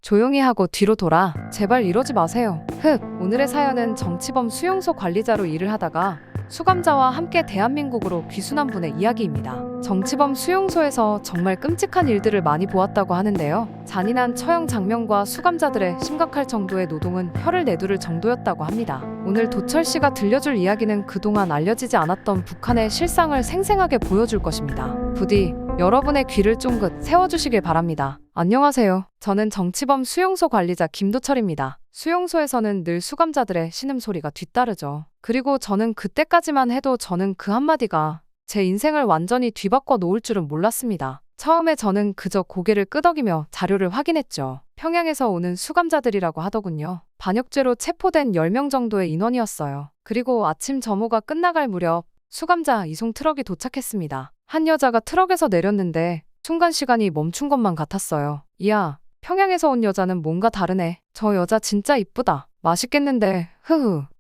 조용히 하고 뒤로 돌아. 제발 이러지 마세요. 오늘의 사연은 정치범 수용소 관리자로 일을 하다가 수감자와 함께 대한민국으로 귀순한 분의 이야기입니다. 정치범 수용소에서 정말 끔찍한 일들을 많이 보았다고 하는데요. 잔인한 처형 장면과 수감자들의 심각할 정도의 노동은 혀를 내두를 정도였다고 합니다. 오늘 도철 씨가 들려줄 이야기는 그동안 알려지지 않았던 북한의 실상을 생생하게 보여줄 것입니다. 부디 여러분의 귀를 쫑긋 세워주시길 바랍니다. 안녕하세요. 저는 정치범 수용소 관리자 김도철입니다. 수용소에서는 늘 수감자들의 신음소리가 뒤따르죠. 그리고 저는 그때까지만 해도 저는 그 한마디가 제 인생을 완전히 뒤바꿔 놓을 줄은 몰랐습니다. 처음에 저는 그저 고개를 끄덕이며 자료를 확인했죠. 평양에서 오는 수감자들이라고 하더군요. 반역죄로 체포된 10명 정도의 인원이었어요. 그리고 아침 점호가 끝나갈 무렵 수감자 이송 트럭이 도착했습니다. 한 여자가 트럭에서 내렸는데 순간 시간이 멈춘 것만 같았어요. 이야, 평양에서 온 여자는 뭔가 다르네. 저 여자 진짜 이쁘다. 맛있겠는데,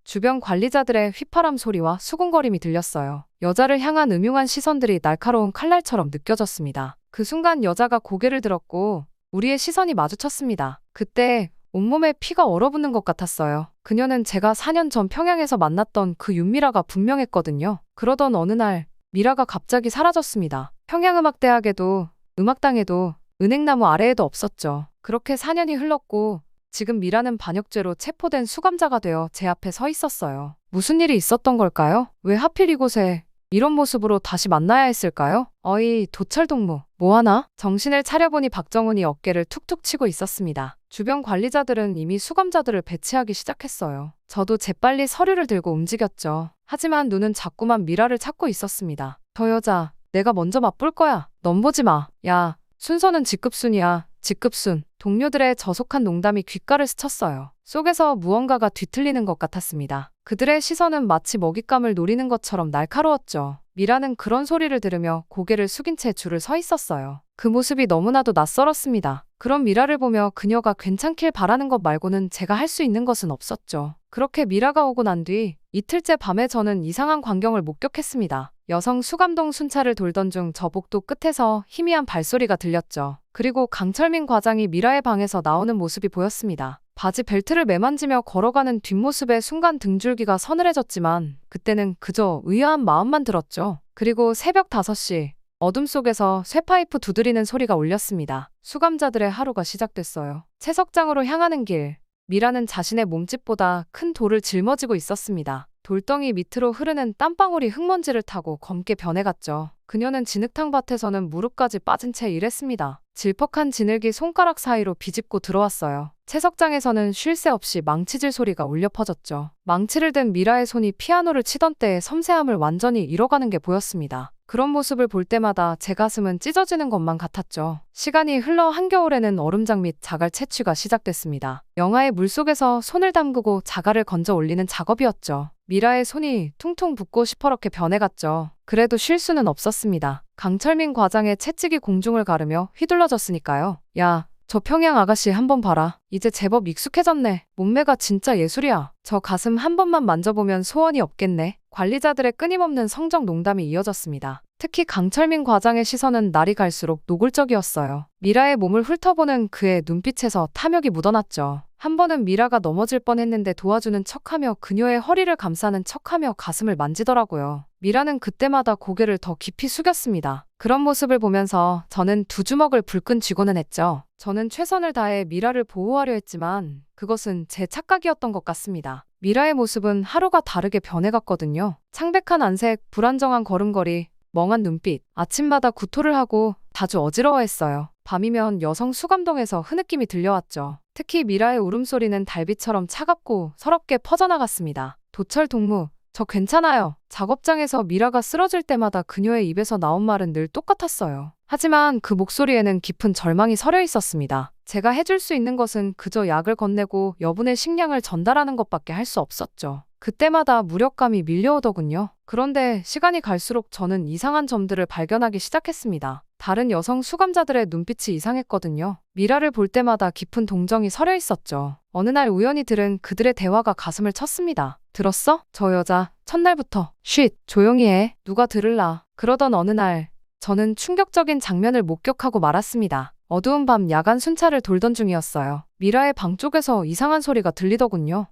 주변 관리자들의 휘파람 소리와 수군거림이 들렸어요. 여자를 향한 음흉한 시선들이 날카로운 칼날처럼 느껴졌습니다. 그 순간 여자가 고개를 들었고 우리의 시선이 마주쳤습니다. 그때 온몸에 피가 얼어붙는 것 같았어요. 그녀는 제가 4년 전 평양에서 만났던 그 윤미라가 분명했거든요. 그러던 어느 날 미라가 갑자기 사라졌습니다. 평양음악대학에도 음악당에도 은행나무 아래에도 없었죠. 그렇게 4년이 흘렀고 지금 미라는 반역죄로 체포된 수감자가 되어 제 앞에 서 있었어요. 무슨 일이 있었던 걸까요? 왜 하필 이곳에 이런 모습으로 다시 만나야 했을까요? 어이, 도철 동무, 뭐하나? 정신을 차려보니 박정훈이 어깨를 툭툭 치고 있었습니다. 주변 관리자들은 이미 수감자들을 배치하기 시작했어요. 저도 재빨리 서류를 들고 움직였죠. 하지만 눈은 자꾸만 미라를 찾고 있었습니다. 저 여자, 내가 먼저 맛볼 거야. 넌 보지 마. 야, 순서는 직급순이야. 직급순. 동료들의 저속한 농담이 귓가를 스쳤어요. 속에서 무언가가 뒤틀리는 것 같았습니다. 그들의 시선은 마치 먹잇감을 노리는 것처럼 날카로웠죠. 미라는 그런 소리를 들으며 고개를 숙인 채 줄을 서 있었어요. 그 모습이 너무나도 낯설었습니다. 그런 미라를 보며 그녀가 괜찮길 바라는 것 말고는 제가 할 수 있는 것은 없었죠. 그렇게 미라가 오고 난 뒤 이틀째 밤에 저는 이상한 광경을 목격했습니다. 여성 수감동 순찰을 돌던 중 저 복도 끝에서 희미한 발소리가 들렸죠. 그리고 강철민 과장이 미라의 방에서 나오는 모습이 보였습니다. 바지 벨트를 매만지며 걸어가는 뒷모습에 순간 등줄기가 서늘해졌지만 그때는 그저 의아한 마음만 들었죠. 그리고 새벽 5시 어둠 속에서 쇠파이프 두드리는 소리가 울렸습니다. 수감자들의 하루가 시작됐어요. 채석장으로 향하는 길, 미라는 자신의 몸집보다 큰 돌을 짊어지고 있었습니다. 돌덩이 밑으로 흐르는 땀방울이 흙먼지를 타고 검게 변해갔죠. 그녀는 진흙탕 밭에서는 무릎까지 빠진 채 일했습니다. 질퍽한 진흙이 손가락 사이로 비집고 들어왔어요. 채석장에서는 쉴 새 없이 망치질 소리가 울려 퍼졌죠. 망치를 든 미라의 손이 피아노를 치던 때의 섬세함을 완전히 잃어가는 게 보였습니다. 그런 모습을 볼 때마다 제 가슴은 찢어지는 것만 같았죠. 시간이 흘러 한겨울에는 얼음장 및 자갈 채취가 시작됐습니다. 영하의 물속에서 손을 담그고 자갈을 건져 올리는 작업이었죠. 미라의 손이 퉁퉁 붓고 시퍼렇게 변해갔죠. 그래도 쉴 수는 없었습니다. 강철민 과장의 채찍이 공중을 가르며 휘둘러졌으니까요. 야, 저 평양 아가씨 한번 봐라. 이제 제법 익숙해졌네. 몸매가 진짜 예술이야. 저 가슴 한 번만 만져보면 소원이 없겠네. 관리자들의 끊임없는 성적 농담이 이어졌습니다. 특히 강철민 과장의 시선은 날이 갈수록 노골적이었어요. 미라의 몸을 훑어보는 그의 눈빛에서 탐욕이 묻어났죠. 한 번은 미라가 넘어질 뻔했는데 도와주는 척하며 그녀의 허리를 감싸는 척하며 가슴을 만지더라고요. 미라는 그때마다 고개를 더 깊이 숙였습니다. 그런 모습을 보면서 저는 두 주먹을 불끈 쥐고는 했죠. 저는 최선을 다해 미라를 보호하려 했지만 그것은 제 착각이었던 것 같습니다. 미라의 모습은 하루가 다르게 변해갔거든요. 창백한 안색, 불안정한 걸음걸이, 멍한 눈빛, 아침마다 구토를 하고 자주 어지러워했어요. 밤이면 여성 수감동에서 흐느낌이 들려왔죠. 특히 미라의 울음소리는 달빛처럼 차갑고 서럽게 퍼져나갔습니다. 도철 동무, 저 괜찮아요. 작업장에서 미라가 쓰러질 때마다 그녀의 입에서 나온 말은 늘 똑같았어요. 하지만 그 목소리에는 깊은 절망이 서려 있었습니다. 제가 해줄 수 있는 것은 그저 약을 건네고 여분의 식량을 전달하는 것밖에 할 수 없었죠. 그때마다 무력감이 밀려오더군요. 그런데 시간이 갈수록 저는 이상한 점들을 발견하기 시작했습니다. 다른 여성 수감자들의 눈빛이 이상했거든요. 미라를 볼 때마다 깊은 동정이 서려 있었죠. 어느 날 우연히 들은 그들의 대화가 가슴을 쳤습니다. 들었어? 저 여자 첫날부터 쉿 조용히 해. 누가 들을라. 그러던 어느 날 저는 충격적인 장면을 목격하고 말았습니다. 어두운 밤 야간 순찰을 돌던 중이었어요. 미라의 방 쪽에서 이상한 소리가 들리더군요.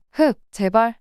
제발,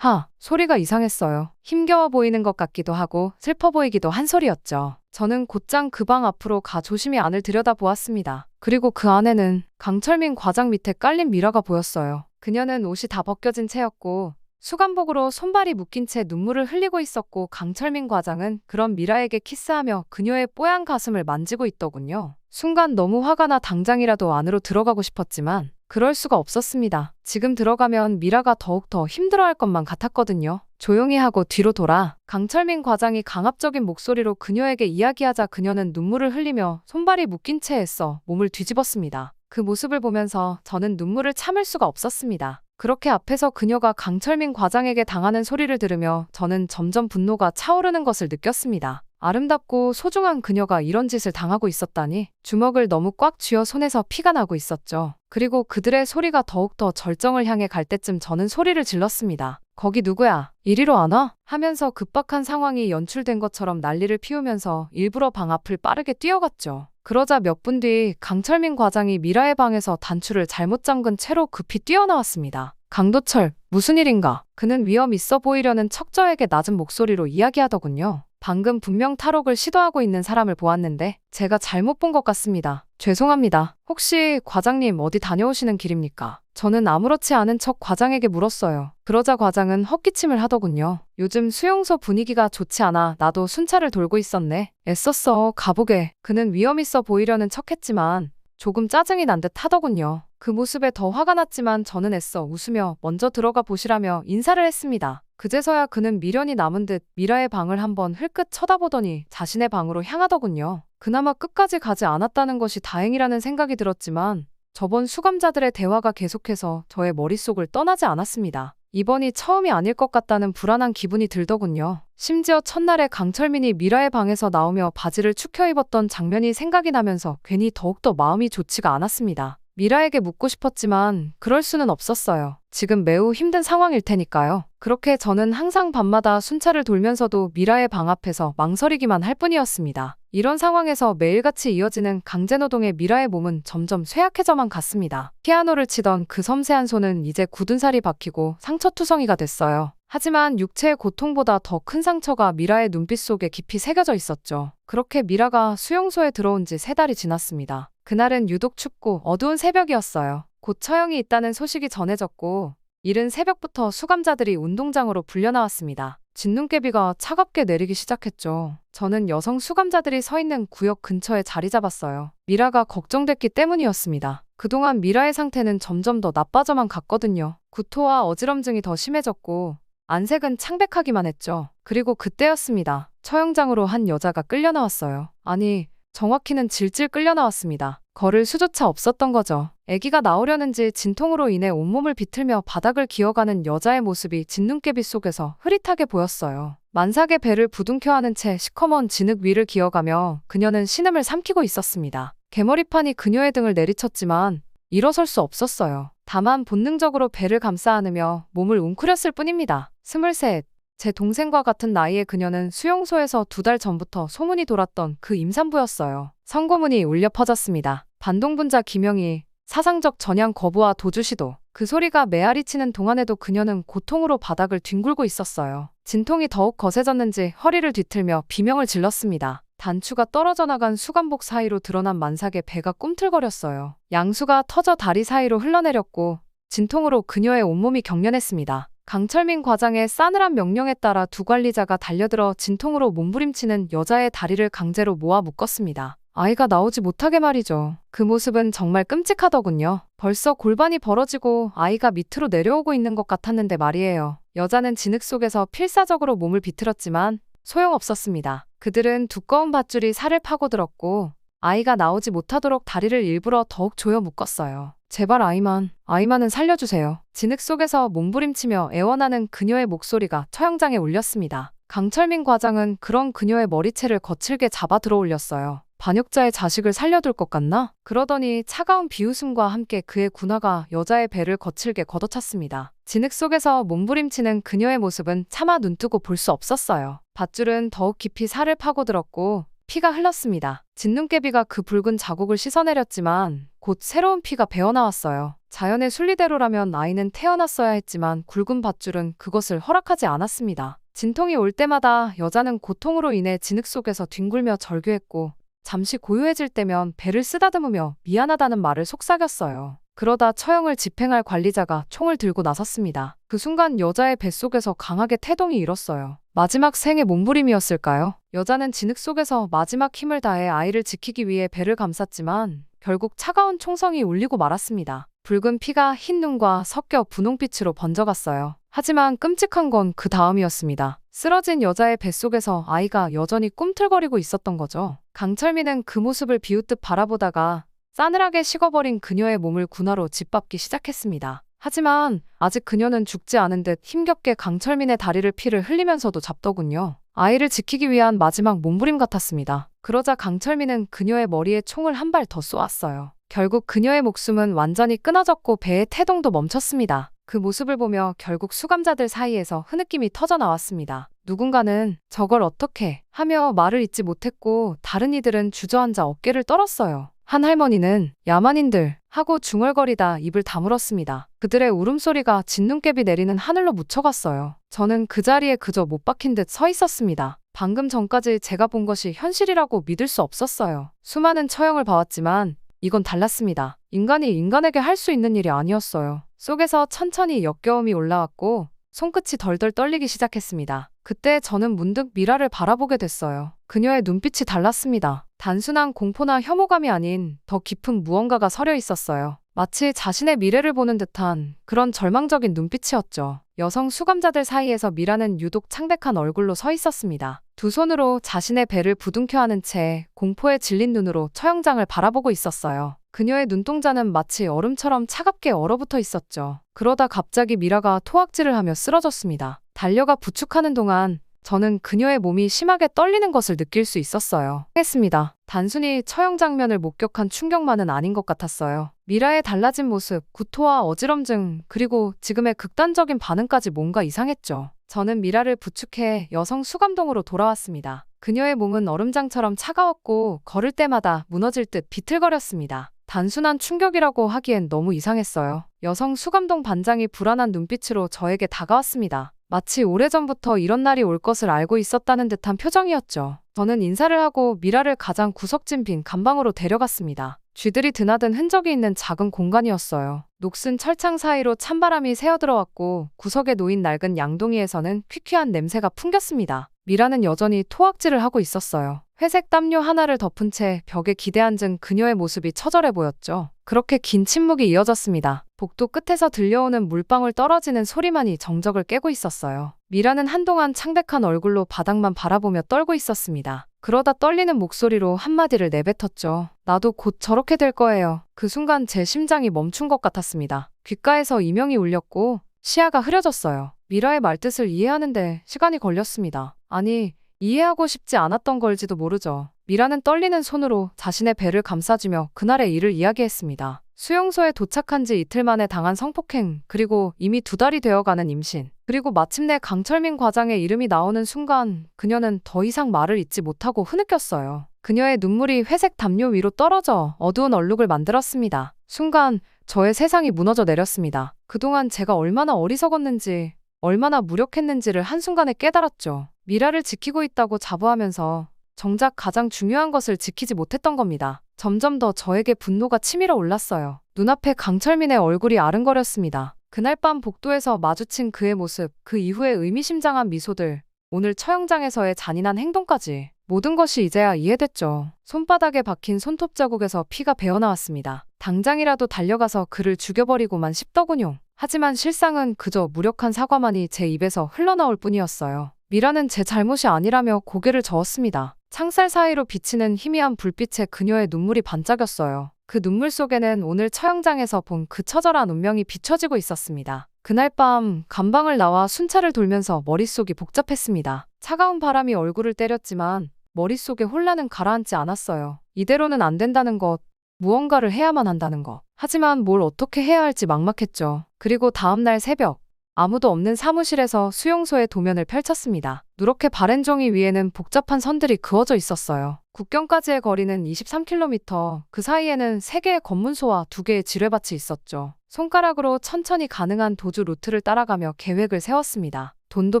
소리가 이상했어요. 힘겨워 보이는 것 같기도 하고 슬퍼 보이기도 한 소리였죠. 저는 곧장 그 방 앞으로 가 조심히 안을 들여다보았습니다. 그리고 그 안에는 강철민 과장 밑에 깔린 미라가 보였어요. 그녀는 옷이 다 벗겨진 채였고 수감복으로 손발이 묶인 채 눈물을 흘리고 있었고 강철민 과장은 그런 미라에게 키스하며 그녀의 뽀얀 가슴을 만지고 있더군요. 순간 너무 화가 나 당장이라도 안으로 들어가고 싶었지만 그럴 수가 없었습니다. 지금 들어가면 미라가 더욱더 힘들어할 것만 같았거든요. 조용히 하고 뒤로 돌아. 강철민 과장이 강압적인 목소리로 그녀에게 이야기하자 그녀는 눈물을 흘리며 손발이 묶인 채 애써 몸을 뒤집었습니다. 그 모습을 보면서 저는 눈물을 참을 수가 없었습니다. 그렇게 앞에서 그녀가 강철민 과장에게 당하는 소리를 들으며 저는 점점 분노가 차오르는 것을 느꼈습니다. 아름답고 소중한 그녀가 이런 짓을 당하고 있었다니. 주먹을 너무 꽉 쥐어 손에서 피가 나고 있었죠. 그리고 그들의 소리가 더욱더 절정을 향해 갈 때쯤 저는 소리를 질렀습니다. 거기 누구야? 이리로 안 와? 하면서 급박한 상황이 연출된 것처럼 난리를 피우면서 일부러 방 앞을 빠르게 뛰어갔죠. 그러자 몇 분 뒤 강철민 과장이 미라의 방에서 단추를 잘못 잠근 채로 급히 뛰어나왔습니다. 강도철, 무슨 일인가? 그는 위험 있어 보이려는 척저에게 낮은 목소리로 이야기하더군요. 방금 분명 탈옥을 시도하고 있는 사람을 보았는데 제가 잘못 본 것 같습니다. 죄송합니다. 혹시 과장님 어디 다녀오시는 길입니까? 저는 아무렇지 않은 척 과장에게 물었어요. 그러자 과장은 헛기침을 하더군요. 요즘 수용소 분위기가 좋지 않아 나도 순찰을 돌고 있었네. 애썼어. 가보게. 그는 위험 있어 보이려는 척했지만 조금 짜증이 난 듯 하더군요. 그 모습에 더 화가 났지만 저는 애써 웃으며 먼저 들어가 보시라며 인사를 했습니다. 그제서야 그는 미련이 남은 듯 미라의 방을 한번 흘끗 쳐다보더니 자신의 방으로 향하더군요. 그나마 끝까지 가지 않았다는 것이 다행이라는 생각이 들었지만 저번 수감자들의 대화가 계속해서 저의 머릿속을 떠나지 않았습니다. 이번이 처음이 아닐 것 같다는 불안한 기분이 들더군요. 심지어 첫날에 강철민이 미라의 방에서 나오며 바지를 축혀 입었던 장면이 생각이 나면서 괜히 더욱더 마음이 좋지가 않았습니다. 미라에게 묻고 싶었지만 그럴 수는 없었어요. 지금 매우 힘든 상황일 테니까요. 그렇게 저는 항상 밤마다 순찰을 돌면서도 미라의 방 앞에서 망설이기만 할 뿐이었습니다. 이런 상황에서 매일같이 이어지는 강제노동의 미라의 몸은 점점 쇠약해져만 갔습니다. 피아노를 치던 그 섬세한 손은 이제 굳은 살이 박히고 상처투성이가 됐어요. 하지만 육체의 고통보다 더 큰 상처가 미라의 눈빛 속에 깊이 새겨져 있었죠. 그렇게 미라가 수용소에 들어온 지 3달이 지났습니다. 그날은 유독 춥고 어두운 새벽이었어요. 곧 처형이 있다는 소식이 전해졌고 이른 새벽부터 수감자들이 운동장으로 불려나왔습니다. 진눈깨비가 차갑게 내리기 시작했죠. 저는 여성 수감자들이 서 있는 구역 근처에 자리 잡았어요. 미라가 걱정됐기 때문이었습니다. 그동안 미라의 상태는 점점 더 나빠져만 갔거든요. 구토와 어지럼증이 더 심해졌고 안색은 창백하기만 했죠. 그리고 그때였습니다. 처형장으로 한 여자가 끌려 나왔어요. 아니, 정확히는 질질 끌려 나왔습니다. 걸을 수조차 없었던 거죠. 아기가 나오려는지 진통으로 인해 온몸을 비틀며 바닥을 기어가는 여자의 모습이 진눈깨비 속에서 흐릿하게 보였어요. 만삭의 배를 부둥켜 안은 채 시커먼 진흙 위를 기어가며 그녀는 신음을 삼키고 있었습니다. 개머리판이 그녀의 등을 내리쳤지만 일어설 수 없었어요. 다만 본능적으로 배를 감싸 안으며 몸을 웅크렸을 뿐입니다. 23. 제 동생과 같은 나이의 그녀는 수용소에서 2달 전부터 소문이 돌았던 그 임산부였어요. 선고문이 울려 퍼졌습니다. 반동분자 김영희, 사상적 전향 거부와 도주 시도. 그 소리가 메아리치는 동안에도 그녀는 고통으로 바닥을 뒹굴고 있었어요. 진통이 더욱 거세졌는지 허리를 뒤틀며 비명을 질렀습니다. 단추가 떨어져 나간 수감복 사이로 드러난 만삭의 배가 꿈틀거렸어요. 양수가 터져 다리 사이로 흘러내렸고 진통으로 그녀의 온몸이 경련했습니다. 강철민 과장의 싸늘한 명령에 따라 2 관리자가 달려들어 진통으로 몸부림치는 여자의 다리를 강제로 모아 묶었습니다. 아이가 나오지 못하게 말이죠. 그 모습은 정말 끔찍하더군요. 벌써 골반이 벌어지고 아이가 밑으로 내려오고 있는 것 같았는데 말이에요. 여자는 진흙 속에서 필사적으로 몸을 비틀었지만 소용없었습니다. 그들은 두꺼운 밧줄이 살을 파고들었고 아이가 나오지 못하도록 다리를 일부러 더욱 조여 묶었어요. 제발 아이만은 살려주세요. 진흙 속에서 몸부림치며 애원하는 그녀의 목소리가 처형장에 울렸습니다. 강철민 과장은 그런 그녀의 머리채를 거칠게 잡아 들어올렸어요. 반역자의 자식을 살려둘 것 같나? 그러더니 차가운 비웃음과 함께 그의 군화가 여자의 배를 거칠게 걷어찼습니다. 진흙 속에서 몸부림치는 그녀의 모습은 차마 눈뜨고 볼 수 없었어요. 밧줄은 더욱 깊이 살을 파고들었고 피가 흘렀습니다. 진눈깨비가 그 붉은 자국을 씻어내렸지만 곧 새로운 피가 배어나왔어요. 자연의 순리대로라면 아이는 태어났어야 했지만 굵은 밧줄은 그것을 허락하지 않았습니다. 진통이 올 때마다 여자는 고통으로 인해 진흙 속에서 뒹굴며 절규했고 잠시 고요해질 때면 배를 쓰다듬으며 미안하다는 말을 속삭였어요. 그러다 처형을 집행할 관리자가 총을 들고 나섰습니다. 그 순간 여자의 뱃속에서 강하게 태동이 일었어요. 마지막 생의 몸부림이었을까요? 여자는 진흙 속에서 마지막 힘을 다해 아이를 지키기 위해 배를 감쌌지만 결국 차가운 총성이 울리고 말았습니다. 붉은 피가 흰 눈과 섞여 분홍빛으로 번져갔어요. 하지만 끔찍한 건 그 다음이었습니다. 쓰러진 여자의 뱃속에서 아이가 여전히 꿈틀거리고 있었던 거죠. 강철민은 그 모습을 비웃듯 바라보다가 싸늘하게 식어버린 그녀의 몸을 군화로 짓밟기 시작했습니다. 하지만 아직 그녀는 죽지 않은 듯 힘겹게 강철민의 다리를 피를 흘리면서도 잡더군요. 아이를 지키기 위한 마지막 몸부림 같았습니다. 그러자 강철민은 그녀의 머리에 총을 한 발 더 쏘았어요. 결국 그녀의 목숨은 완전히 끊어졌고 배의 태동도 멈췄습니다. 그 모습을 보며 결국 수감자들 사이에서 흐느낌이 터져 나왔습니다. 누군가는 저걸 어떻게 하며 말을 잇지 못했고 다른 이들은 주저앉아 어깨를 떨었어요. 한 할머니는 야만인들 하고 중얼거리다 입을 다물었습니다. 그들의 울음소리가 진눈깨비 내리는 하늘로 묻혀갔어요. 저는 그 자리에 그저 못 박힌 듯 서 있었습니다. 방금 전까지 제가 본 것이 현실이라고 믿을 수 없었어요. 수많은 처형을 봐왔지만 이건 달랐습니다. 인간이 인간에게 할 수 있는 일이 아니었어요. 속에서 천천히 역겨움이 올라왔고 손끝이 덜덜 떨리기 시작했습니다. 그때 저는 문득 미라를 바라보게 됐어요. 그녀의 눈빛이 달랐습니다. 단순한 공포나 혐오감이 아닌 더 깊은 무언가가 서려 있었어요. 마치 자신의 미래를 보는 듯한 그런 절망적인 눈빛이었죠. 여성 수감자들 사이에서 미라는 유독 창백한 얼굴로 서 있었습니다. 두 손으로 자신의 배를 부둥켜 안은 채 공포에 질린 눈으로 처형장을 바라보고 있었어요. 그녀의 눈동자는 마치 얼음처럼 차갑게 얼어붙어 있었죠. 그러다 갑자기 미라가 토악질을 하며 쓰러졌습니다. 달려가 부축하는 동안 저는 그녀의 몸이 심하게 떨리는 것을 느낄 수 있었어요. 했습니다. 단순히 처형 장면을 목격한 충격만은 아닌 것 같았어요. 미라의 달라진 모습, 구토와 어지럼증, 그리고 지금의 극단적인 반응까지 뭔가 이상했죠. 저는 미라를 부축해 여성 수감동으로 돌아왔습니다. 그녀의 몸은 얼음장처럼 차가웠고 걸을 때마다 무너질 듯 비틀거렸습니다. 단순한 충격이라고 하기엔 너무 이상했어요. 여성 수감동 반장이 불안한 눈빛으로 저에게 다가왔습니다. 마치 오래전부터 이런 날이 올 것을 알고 있었다는 듯한 표정이었죠. 저는 인사를 하고 미라를 가장 구석진 빈 감방으로 데려갔습니다. 쥐들이 드나든 흔적이 있는 작은 공간이었어요. 녹슨 철창 사이로 찬바람이 새어들어왔고 구석에 놓인 낡은 양동이에서는 퀴퀴한 냄새가 풍겼습니다. 미라는 여전히 토악질을 하고 있었어요. 회색 담요 하나를 덮은 채 벽에 기대앉은 그녀의 모습이 처절해 보였죠. 그렇게 긴 침묵이 이어졌습니다. 복도 끝에서 들려오는 물방울 떨어지는 소리만이 정적을 깨고 있었어요. 미라는 한동안 창백한 얼굴로 바닥만 바라보며 떨고 있었습니다. 그러다 떨리는 목소리로 한마디를 내뱉었죠. 나도 곧 저렇게 될 거예요. 그 순간 제 심장이 멈춘 것 같았습니다. 귓가에서 이명이 울렸고 시야가 흐려졌어요. 미라의 말뜻을 이해하는데 시간이 걸렸습니다. 아니, 이해하고 싶지 않았던 걸지도 모르죠. 미라는 떨리는 손으로 자신의 배를 감싸주며 그날의 일을 이야기했습니다. 수용소에 도착한 지 이틀 만에 당한 성폭행, 그리고 이미 2달이 되어가는 임신, 그리고 마침내 강철민 과장의 이름이 나오는 순간 그녀는 더 이상 말을 잇지 못하고 흐느꼈어요. 그녀의 눈물이 회색 담요 위로 떨어져 어두운 얼룩을 만들었습니다. 순간 저의 세상이 무너져 내렸습니다. 그동안 제가 얼마나 어리석었는지, 얼마나 무력했는지를 한순간에 깨달았죠. 미라를 지키고 있다고 자부하면서 정작 가장 중요한 것을 지키지 못했던 겁니다. 점점 더 저에게 분노가 치밀어 올랐어요. 눈앞에 강철민의 얼굴이 아른거렸습니다. 그날 밤 복도에서 마주친 그의 모습, 그 이후의 의미심장한 미소들, 오늘 처형장에서의 잔인한 행동까지 모든 것이 이제야 이해됐죠. 손바닥에 박힌 손톱 자국에서 피가 배어나왔습니다. 당장이라도 달려가서 그를 죽여버리고만 싶더군요. 하지만 실상은 그저 무력한 사과만이 제 입에서 흘러나올 뿐이었어요. 미라는 제 잘못이 아니라며 고개를 저었습니다. 창살 사이로 비치는 희미한 불빛에 그녀의 눈물이 반짝였어요. 그 눈물 속에는 오늘 처형장에서 본 그 처절한 운명이 비춰지고 있었습니다. 그날 밤 감방을 나와 순찰을 돌면서 머릿속이 복잡했습니다. 차가운 바람이 얼굴을 때렸지만 머릿속에 혼란은 가라앉지 않았어요. 이대로는 안 된다는 것, 무언가를 해야만 한다는 것. 하지만 뭘 어떻게 해야 할지 막막했죠. 그리고 다음날 새벽, 아무도 없는 사무실에서 수용소의 도면을 펼쳤습니다. 누렇게 바랜 종이 위에는 복잡한 선들이 그어져 있었어요. 국경까지의 거리는 23km, 그 사이에는 3개의 검문소와 2개의 지뢰밭이 있었죠. 손가락으로 천천히 가능한 도주 루트를 따라가며 계획을 세웠습니다. 돈도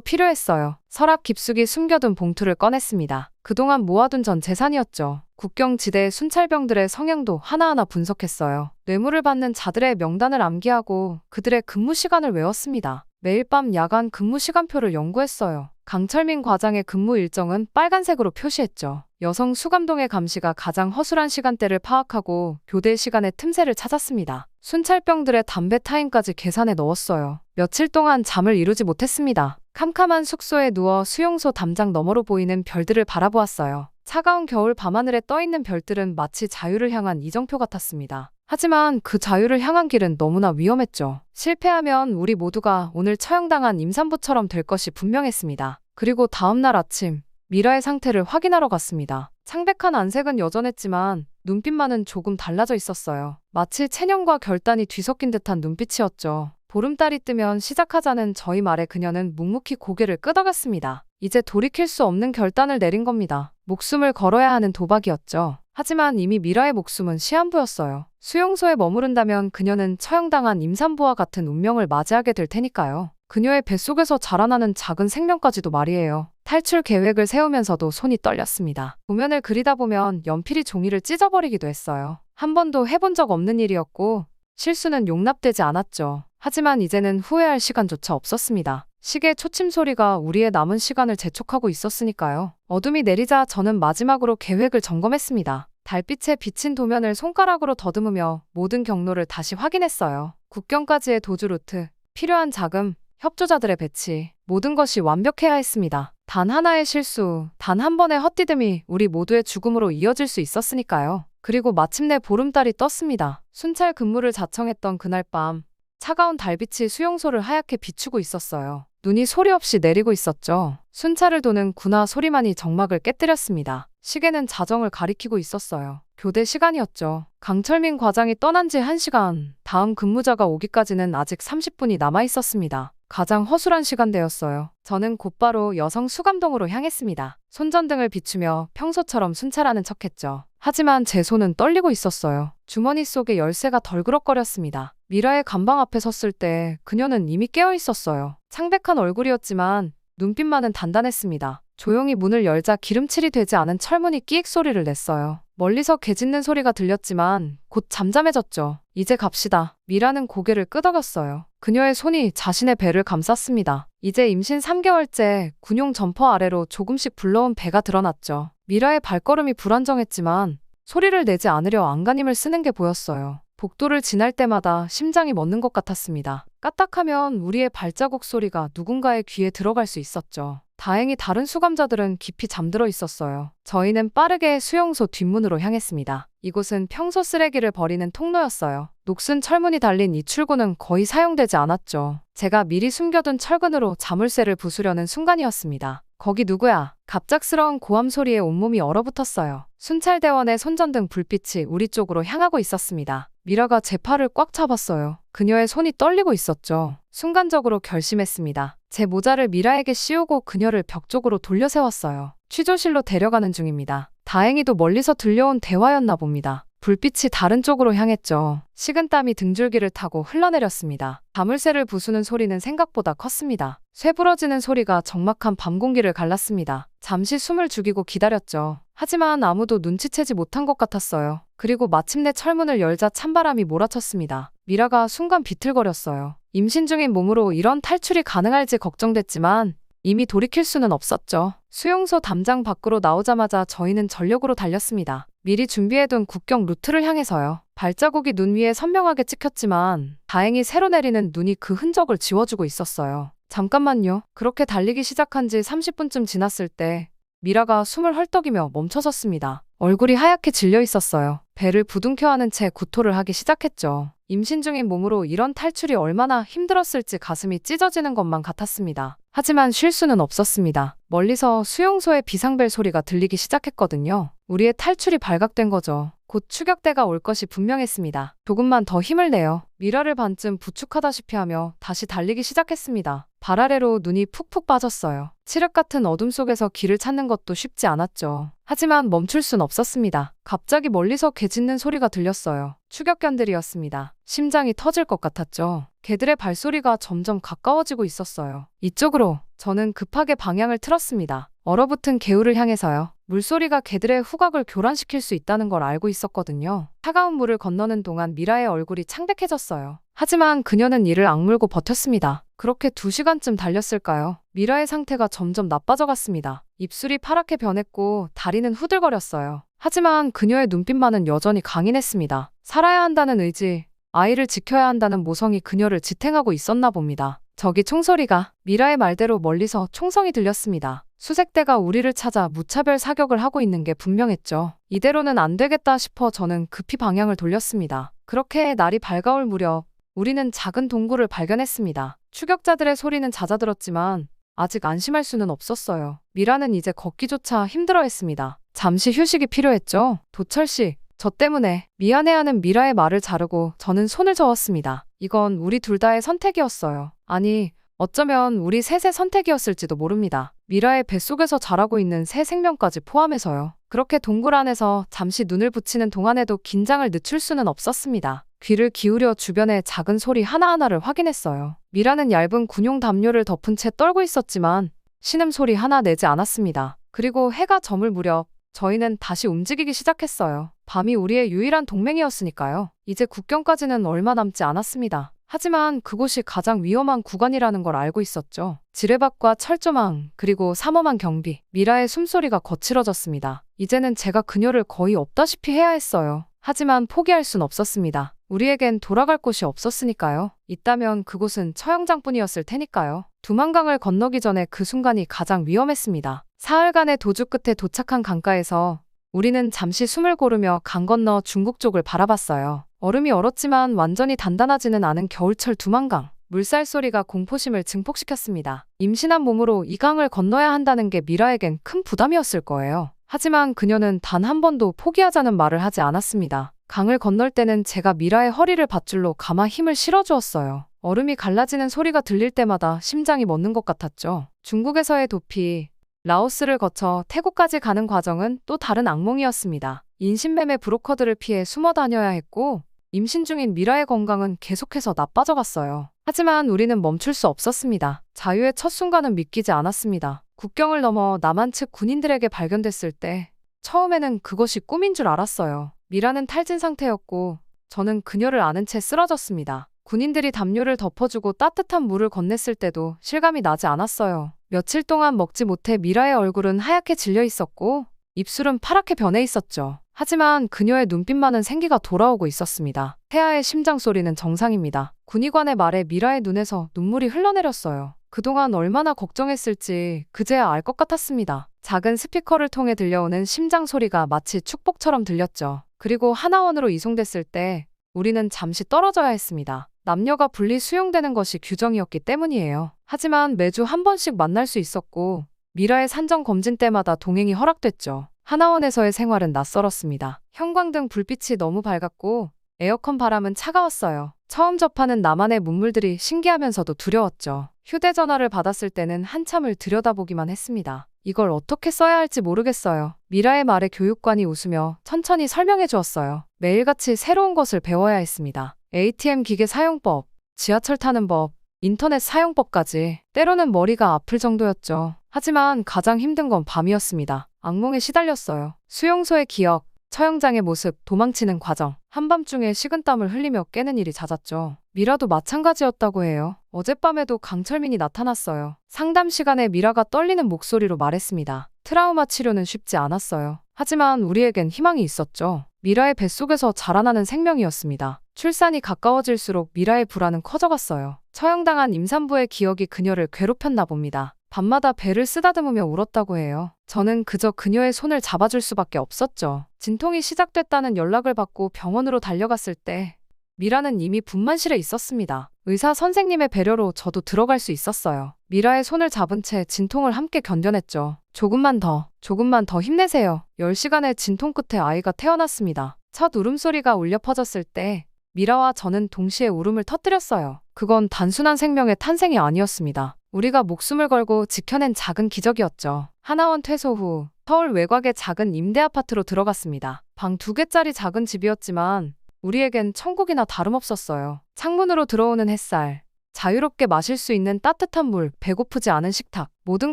필요했어요. 서랍 깊숙이 숨겨둔 봉투를 꺼냈습니다. 그동안 모아둔 전 재산이었죠. 국경지대의 순찰병들의 성향도 하나하나 분석했어요. 뇌물을 받는 자들의 명단을 암기하고 그들의 근무 시간을 외웠습니다. 매일 밤 야간 근무 시간표를 연구했어요. 강철민 과장의 근무 일정은 빨간색으로 표시했죠. 여성 수감동의 감시가 가장 허술한 시간대를 파악하고 교대 시간의 틈새를 찾았습니다. 순찰병들의 담배 타임까지 계산에 넣었어요. 며칠 동안 잠을 이루지 못했습니다. 캄캄한 숙소에 누워 수용소 담장 너머로 보이는 별들을 바라보았어요. 차가운 겨울 밤하늘에 떠있는 별들은 마치 자유를 향한 이정표 같았습니다. 하지만 그 자유를 향한 길은 너무나 위험했죠. 실패하면 우리 모두가 오늘 처형당한 임산부처럼 될 것이 분명했습니다. 그리고 다음날 아침, 미라의 상태를 확인하러 갔습니다. 창백한 안색은 여전했지만 눈빛만은 조금 달라져 있었어요. 마치 체념과 결단이 뒤섞인 듯한 눈빛이었죠. 보름달이 뜨면 시작하자는 저희 말에 그녀는 묵묵히 고개를 끄덕였습니다. 이제 돌이킬 수 없는 결단을 내린 겁니다. 목숨을 걸어야 하는 도박이었죠. 하지만 이미 미라의 목숨은 시한부였어요. 수용소에 머무른다면 그녀는 처형당한 임산부와 같은 운명을 맞이하게 될 테니까요. 그녀의 뱃속에서 자라나는 작은 생명까지도 말이에요. 탈출 계획을 세우면서도 손이 떨렸습니다. 도면을 그리다 보면 연필이 종이를 찢어버리기도 했어요. 한 번도 해본 적 없는 일이었고 실수는 용납되지 않았죠. 하지만 이제는 후회할 시간조차 없었습니다. 시계 초침 소리가 우리의 남은 시간을 재촉하고 있었으니까요. 어둠이 내리자 저는 마지막으로 계획을 점검했습니다. 달빛에 비친 도면을 손가락으로 더듬으며 모든 경로를 다시 확인했어요. 국경까지의 도주 루트, 필요한 자금, 협조자들의 배치, 모든 것이 완벽해야 했습니다. 단 하나의 실수, 단 한 번의 헛디딤이 우리 모두의 죽음으로 이어질 수 있었으니까요. 그리고 마침내 보름달이 떴습니다. 순찰 근무를 자청했던 그날 밤, 차가운 달빛이 수용소를 하얗게 비추고 있었어요. 눈이 소리 없이 내리고 있었죠. 순찰을 도는 군화 소리만이 정막을 깨뜨렸습니다. 시계는 자정을 가리키고 있었어요. 교대 시간이었죠. 강철민 과장이 떠난 지 1시간, 다음 근무자가 오기까지는 아직 30분이 남아 있었습니다. 가장 허술한 시간대였어요. 저는 곧바로 여성 수감동으로 향했습니다. 손전등을 비추며 평소처럼 순찰하는 척했죠. 하지만 제 손은 떨리고 있었어요. 주머니 속에 열쇠가 덜그럭거렸습니다. 미라의 간방 앞에 섰을 때 그녀는 이미 깨어 있었어요. 창백한 얼굴이었지만 눈빛만은 단단했습니다. 조용히 문을 열자 기름칠이 되지 않은 철문이 끼익 소리를 냈어요. 멀리서 개 짖는 소리가 들렸지만 곧 잠잠해졌죠. 이제 갑시다. 미라는 고개를 끄덕였어요. 그녀의 손이 자신의 배를 감쌌습니다. 이제 임신 3개월째 군용 점퍼 아래로 조금씩 불러온 배가 드러났죠. 미라의 발걸음이 불안정했지만 소리를 내지 않으려 안간힘을 쓰는 게 보였어요. 복도를 지날 때마다 심장이 멎는 것 같았습니다. 까딱하면 우리의 발자국 소리가 누군가의 귀에 들어갈 수 있었죠. 다행히 다른 수감자들은 깊이 잠들어 있었어요. 저희는 빠르게 수용소 뒷문으로 향했습니다. 이곳은 평소 쓰레기를 버리는 통로였어요. 녹슨 철문이 달린 이 출구는 거의 사용되지 않았죠. 제가 미리 숨겨둔 철근으로 자물쇠를 부수려는 순간이었습니다. 거기 누구야? 갑작스러운 고함 소리에 온몸이 얼어붙었어요. 순찰대원의 손전등 불빛이 우리 쪽으로 향하고 있었습니다. 미라가 제 팔을 꽉 잡았어요. 그녀의 손이 떨리고 있었죠. 순간적으로 결심했습니다. 제 모자를 미라에게 씌우고 그녀를 벽 쪽으로 돌려 세웠어요. 취조실로 데려가는 중입니다. 다행히도 멀리서 들려온 대화였나 봅니다. 불빛이 다른 쪽으로 향했죠. 식은땀이 등줄기를 타고 흘러내렸습니다. 자물쇠를 부수는 소리는 생각보다 컸습니다. 쇠 부러지는 소리가 적막한 밤 공기를 갈랐습니다. 잠시 숨을 죽이고 기다렸죠. 하지만 아무도 눈치채지 못한 것 같았어요. 그리고 마침내 철문을 열자 찬바람이 몰아쳤습니다. 미라가 순간 비틀거렸어요. 임신 중인 몸으로 이런 탈출이 가능할지 걱정됐지만 이미 돌이킬 수는 없었죠. 수용소 담장 밖으로 나오자마자 저희는 전력으로 달렸습니다. 미리 준비해둔 국경 루트를 향해서요. 발자국이 눈 위에 선명하게 찍혔지만 다행히 새로 내리는 눈이 그 흔적을 지워주고 있었어요. 잠깐만요. 그렇게 달리기 시작한 지 30분쯤 지났을 때 미라가 숨을 헐떡이며 멈춰섰습니다. 얼굴이 하얗게 질려 있었어요. 배를 부둥켜 안은 채 구토를 하기 시작했죠. 임신 중인 몸으로 이런 탈출이 얼마나 힘들었을지 가슴이 찢어지는 것만 같았습니다. 하지만 쉴 수는 없었습니다. 멀리서 수용소의 비상벨 소리가 들리기 시작했거든요. 우리의 탈출이 발각된 거죠. 곧 추격대가 올 것이 분명했습니다. 조금만 더 힘을 내요. 미라를 반쯤 부축하다시피 하며 다시 달리기 시작했습니다. 발 아래로 눈이 푹푹 빠졌어요. 칠흑 같은 어둠 속에서 길을 찾는 것도 쉽지 않았죠. 하지만 멈출 순 없었습니다. 갑자기 멀리서 개 짖는 소리가 들렸어요. 추격견들이었습니다. 심장이 터질 것 같았죠. 개들의 발소리가 점점 가까워지고 있었어요. 이쪽으로. 저는 급하게 방향을 틀었습니다. 얼어붙은 개울을 향해서요. 물소리가 개들의 후각을 교란시킬 수 있다는 걸 알고 있었거든요. 차가운 물을 건너는 동안 미라의 얼굴이 창백해졌어요. 하지만 그녀는 이를 악물고 버텼습니다. 그렇게 2시간쯤 달렸을까요? 미라의 상태가 점점 나빠져갔습니다. 입술이 파랗게 변했고 다리는 후들거렸어요. 하지만 그녀의 눈빛만은 여전히 강인했습니다. 살아야 한다는 의지, 아이를 지켜야 한다는 모성이 그녀를 지탱하고 있었나 봅니다. 저기 총소리가. 미라의 말대로 멀리서 총성이 들렸습니다. 수색대가 우리를 찾아 무차별 사격을 하고 있는 게 분명했죠. 이대로는 안 되겠다 싶어 저는 급히 방향을 돌렸습니다. 그렇게 날이 밝아올 무렵 우리는 작은 동굴을 발견했습니다. 추격자들의 소리는 잦아들었지만 아직 안심할 수는 없었어요. 미라는 이제 걷기조차 힘들어했습니다. 잠시 휴식이 필요했죠. 도철씨, 저 때문에 미안해하는 미라의 말을 자르고 저는 손을 저었습니다. 이건 우리 둘 다의 선택이었어요. 아니, 어쩌면 우리 셋의 선택이었을지도 모릅니다. 미라의 뱃속에서 자라고 있는 새 생명까지 포함해서요. 그렇게 동굴 안에서 잠시 눈을 붙이는 동안에도 긴장을 늦출 수는 없었습니다. 귀를 기울여 주변의 작은 소리 하나하나를 확인했어요. 미라는 얇은 군용 담요를 덮은 채 떨고 있었지만 신음소리 하나 내지 않았습니다. 그리고 해가 저물 무렵 저희는 다시 움직이기 시작했어요. 밤이 우리의 유일한 동맹이었으니까요. 이제 국경까지는 얼마 남지 않았습니다. 하지만 그곳이 가장 위험한 구간이라는 걸 알고 있었죠. 지뢰밭과 철조망, 그리고 삼엄한 경비. 미라의 숨소리가 거칠어졌습니다. 이제는 제가 그녀를 거의 없다시피 해야 했어요. 하지만 포기할 순 없었습니다. 우리에겐 돌아갈 곳이 없었으니까요. 있다면 그곳은 처형장뿐이었을 테니까요. 두만강을 건너기 전에 그 순간이 가장 위험했습니다. 사흘간의 도주 끝에 도착한 강가에서 우리는 잠시 숨을 고르며 강 건너 중국 쪽을 바라봤어요. 얼음이 얼었지만 완전히 단단하지는 않은 겨울철 두만강. 물살 소리가 공포심을 증폭시켰습니다. 임신한 몸으로 이 강을 건너야 한다는 게 미라에겐 큰 부담이었을 거예요. 하지만 그녀는 단 한 번도 포기하자는 말을 하지 않았습니다. 강을 건널 때는 제가 미라의 허리를 밧줄로 감아 힘을 실어주었어요. 얼음이 갈라지는 소리가 들릴 때마다 심장이 멎는 것 같았죠. 중국에서의 도피, 라오스를 거쳐 태국까지 가는 과정은 또 다른 악몽이었습니다. 인신매매 브로커들을 피해 숨어 다녀야 했고 임신 중인 미라의 건강은 계속해서 나빠져갔어요. 하지만 우리는 멈출 수 없었습니다. 자유의 첫 순간은 믿기지 않았습니다. 국경을 넘어 남한 측 군인들에게 발견됐을 때 처음에는 그것이 꿈인 줄 알았어요. 미라는 탈진 상태였고 저는 그녀를 안은 채 쓰러졌습니다. 군인들이 담요를 덮어주고 따뜻한 물을 건넸을 때도 실감이 나지 않았어요. 며칠 동안 먹지 못해 미라의 얼굴은 하얗게 질려 있었고 입술은 파랗게 변해 있었죠. 하지만 그녀의 눈빛만은 생기가 돌아오고 있었습니다. 태아의 심장 소리는 정상입니다. 군의관의 말에 미라의 눈에서 눈물이 흘러내렸어요. 그동안 얼마나 걱정했을지 그제야 알 것 같았습니다. 작은 스피커를 통해 들려오는 심장 소리가 마치 축복처럼 들렸죠. 그리고 하나원으로 이송됐을 때 우리는 잠시 떨어져야 했습니다. 남녀가 분리 수용되는 것이 규정이었기 때문이에요. 하지만 매주 한 번씩 만날 수 있었고 미라의 산정 검진 때마다 동행이 허락됐죠. 하나원에서의 생활은 낯설었습니다. 형광등 불빛이 너무 밝았고 에어컨 바람은 차가웠어요. 처음 접하는 나만의 문물들이 신기하면서도 두려웠죠. 휴대전화를 받았을 때는 한참을 들여다보기만 했습니다. 이걸 어떻게 써야 할지 모르겠어요. 미라의 말에 교육관이 웃으며 천천히 설명해 주었어요. 매일같이 새로운 것을 배워야 했습니다. ATM 기계 사용법, 지하철 타는 법, 인터넷 사용법까지. 때로는 머리가 아플 정도였죠. 하지만 가장 힘든 건 밤이었습니다. 악몽에 시달렸어요. 수용소의 기억, 처형장의 모습, 도망치는 과정. 한밤중에 식은땀을 흘리며 깨는 일이 잦았죠. 미라도 마찬가지였다고 해요. 어젯밤에도 강철민이 나타났어요. 상담 시간에 미라가 떨리는 목소리로 말했습니다. 트라우마 치료는 쉽지 않았어요. 하지만 우리에겐 희망이 있었죠. 미라의 뱃속에서 자라나는 생명이었습니다. 출산이 가까워질수록 미라의 불안은 커져갔어요. 처형당한 임산부의 기억이 그녀를 괴롭혔나 봅니다. 밤마다 배를 쓰다듬으며 울었다고 해요. 저는 그저 그녀의 손을 잡아줄 수밖에 없었죠. 진통이 시작됐다는 연락을 받고 병원으로 달려갔을 때 미라는 이미 분만실에 있었습니다. 의사 선생님의 배려로 저도 들어갈 수 있었어요. 미라의 손을 잡은 채 진통을 함께 견뎌냈죠. 조금만 더 힘내세요. 10시간의 진통 끝에 아이가 태어났습니다. 첫 울음소리가 울려 퍼졌을 때 미라와 저는 동시에 울음을 터뜨렸어요. 그건 단순한 생명의 탄생이 아니었습니다. 우리가 목숨을 걸고 지켜낸 작은 기적이었죠. 하나원 퇴소 후 서울 외곽의 작은 임대 아파트로 들어갔습니다. 방 2개짜리 작은 집이었지만 우리에겐 천국이나 다름없었어요. 창문으로 들어오는 햇살, 자유롭게 마실 수 있는 따뜻한 물, 배고프지 않은 식탁, 모든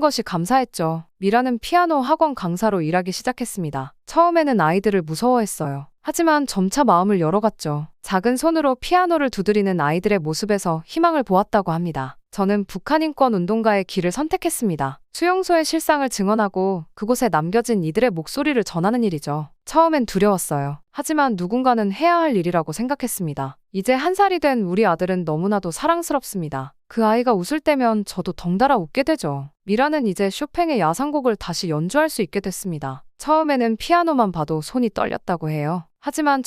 것이 감사했죠. 미라는 피아노 학원 강사로 일하기 시작했습니다. 처음에는 아이들을 무서워했어요. 하지만 점차 마음을 열어갔죠. 작은 손으로 피아노를 두드리는 아이들의 모습에서 희망을 보았다고 합니다. 저는 북한인권 운동가의 길을 선택했습니다. 수용소의 실상을 증언하고 그곳에 남겨진 이들의 목소리를 전하는 일이죠. 처음엔 두려웠어요. 하지만 누군가는 해야 할 일이라고 생각했습니다. 이제 1살이 된 우리 아들은 너무나도 사랑스럽습니다. 그 아이가 웃을 때면 저도 덩달아 웃게 되죠. 미라는 이제 쇼팽의 야상곡을 다시 연주할 수 있게 됐습니다. 처음에는 피아노만 봐도 손이 떨렸다고 해요. 하지만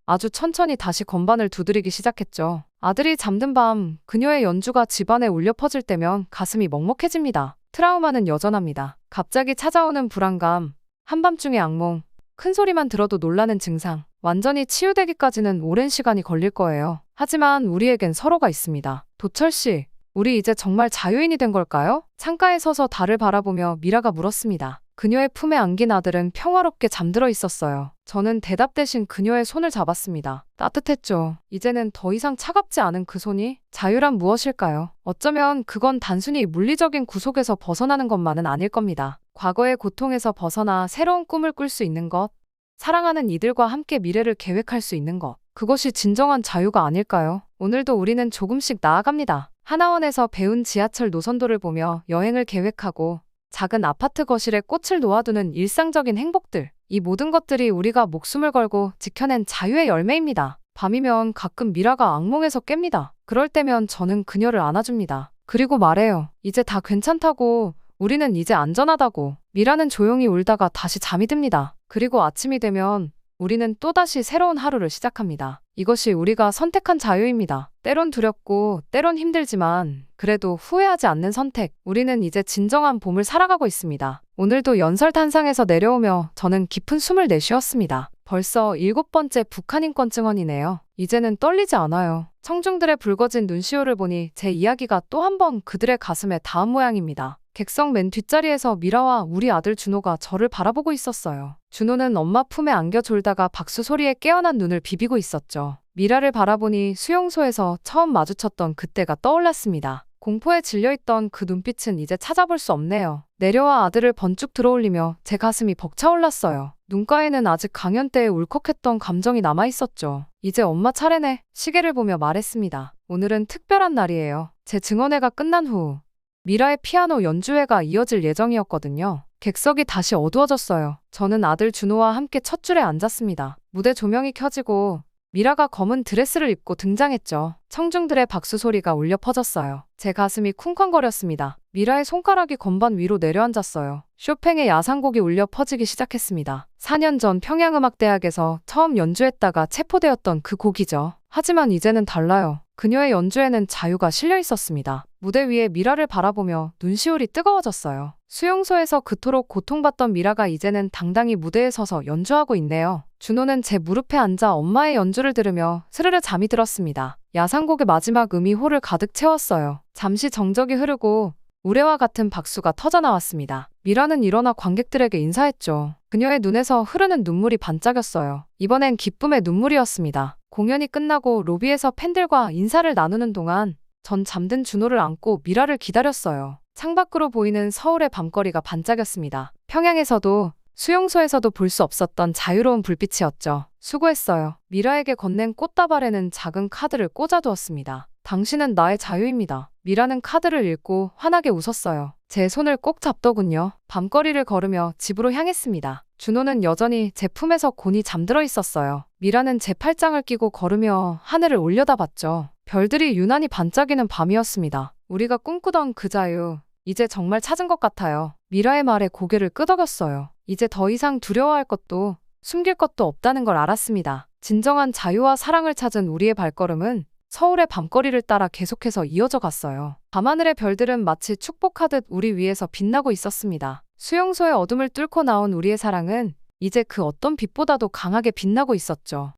아주 천천히 다시 건반을 두드리기 시작했죠. 아들이 잠든 밤 그녀의 연주가 집안에 울려 퍼질 때면 가슴이 먹먹해집니다. 트라우마는 여전합니다. 갑자기 찾아오는 불안감, 한밤중의 악몽, 큰 소리만 들어도 놀라는 증상, 완전히 치유되기까지는 오랜 시간이 걸릴 거예요. 하지만 우리에겐 서로가 있습니다. 도철 씨, 우리 이제 정말 자유인이 된 걸까요? 창가에 서서 달을 바라보며 미라가 물었습니다. 그녀의 품에 안긴 아들은 평화롭게 잠들어 있었어요. 저는 대답 대신 그녀의 손을 잡았습니다. 따뜻했죠. 이제는 더 이상 차갑지 않은 그 손이 자유란 무엇일까요? 어쩌면 그건 단순히 물리적인 구속에서 벗어나는 것만은 아닐 겁니다. 과거의 고통에서 벗어나 새로운 꿈을 꿀 수 있는 것, 사랑하는 이들과 함께 미래를 계획할 수 있는 것, 그것이 진정한 자유가 아닐까요? 오늘도 우리는 조금씩 나아갑니다. 하나원에서 배운 지하철 노선도를 보며 여행을 계획하고 작은 아파트 거실에 꽃을 놓아두는 일상적인 행복들, 이 모든 것들이 우리가 목숨을 걸고 지켜낸 자유의 열매입니다. 밤이면 가끔 미라가 악몽에서 깹니다. 그럴 때면 저는 그녀를 안아줍니다. 그리고 말해요. 이제 다 괜찮다고, 우리는 이제 안전하다고. 미라는 조용히 울다가 다시 잠이 듭니다. 그리고 아침이 되면 우리는 또다시 새로운 하루를 시작합니다. 이것이 우리가 선택한 자유입니다. 때론 두렵고 때론 힘들지만 그래도 후회하지 않는 선택. 우리는 이제 진정한 봄을 살아가고 있습니다. 오늘도 연설탄상에서 내려오며 저는 깊은 숨을 내쉬었습니다. 벌써 7번째 북한인권 증언이네요. 이제는 떨리지 않아요. 청중들의 붉어진 눈시울을 보니 제 이야기가 또 한 번 그들의 가슴에 닿은 모양입니다. 객석 맨 뒷자리에서 미라와 우리 아들 준호가 저를 바라보고 있었어요. 준호는 엄마 품에 안겨 졸다가 박수 소리에 깨어난 눈을 비비고 있었죠. 미라를 바라보니 수용소에서 처음 마주쳤던 그때가 떠올랐습니다. 공포에 질려있던 그 눈빛은 이제 찾아볼 수 없네요. 내려와 아들을 번쭉 들어올리며 제 가슴이 벅차올랐어요. 눈가에는 아직 강연 때의 울컥했던 감정이 남아있었죠. 이제 엄마 차례네. 시계를 보며 말했습니다. 오늘은 특별한 날이에요. 제 증언회가 끝난 후 미라의 피아노 연주회가 이어질 예정이었거든요. 객석이 다시 어두워졌어요. 저는 아들 준호와 함께 첫 줄에 앉았습니다. 무대 조명이 켜지고 미라가 검은 드레스를 입고 등장했죠. 청중들의 박수 소리가 울려 퍼졌어요. 제 가슴이 쿵쾅거렸습니다. 미라의 손가락이 건반 위로 내려앉았어요. 쇼팽의 야상곡이 울려 퍼지기 시작했습니다. 4년 전 평양음악대학에서 처음 연주했다가 체포되었던 그 곡이죠. 하지만 이제는 달라요. 그녀의 연주에는 자유가 실려 있었습니다. 무대 위에 미라를 바라보며 눈시울이 뜨거워졌어요. 수용소에서 그토록 고통받던 미라가 이제는 당당히 무대에 서서 연주하고 있네요. 준호는 제 무릎에 앉아 엄마의 연주를 들으며 스르르 잠이 들었습니다. 야상곡의 마지막 음이 홀을 가득 채웠어요. 잠시 정적이 흐르고 우레와 같은 박수가 터져나왔습니다. 미라는 일어나 관객들에게 인사했죠. 그녀의 눈에서 흐르는 눈물이 반짝였어요. 이번엔 기쁨의 눈물이었습니다. 공연이 끝나고 로비에서 팬들과 인사를 나누는 동안 전 잠든 준호를 안고 미라를 기다렸어요. 창밖으로 보이는 서울의 밤거리가 반짝였습니다. 평양에서도 수용소에서도 볼 수 없었던 자유로운 불빛이었죠. 수고했어요. 미라에게 건넨 꽃다발에는 작은 카드를 꽂아두었습니다. 당신은 나의 자유입니다. 미라는 카드를 읽고 환하게 웃었어요. 제 손을 꼭 잡더군요. 밤거리를 걸으며 집으로 향했습니다. 준호는 여전히 제 품에서 곤히 잠들어 있었어요. 미라는 제 팔짱을 끼고 걸으며 하늘을 올려다봤죠. 별들이 유난히 반짝이는 밤이었습니다. 우리가 꿈꾸던 그 자유, 이제 정말 찾은 것 같아요. 미라의 말에 고개를 끄덕였어요. 이제 더 이상 두려워할 것도 숨길 것도 없다는 걸 알았습니다. 진정한 자유와 사랑을 찾은 우리의 발걸음은 서울의 밤거리를 따라 계속해서 이어져 갔어요. 밤하늘의 별들은 마치 축복하듯 우리 위에서 빛나고 있었습니다. 수용소의 어둠을 뚫고 나온 우리의 사랑은 이제 그 어떤 빛보다도 강하게 빛나고 있었죠.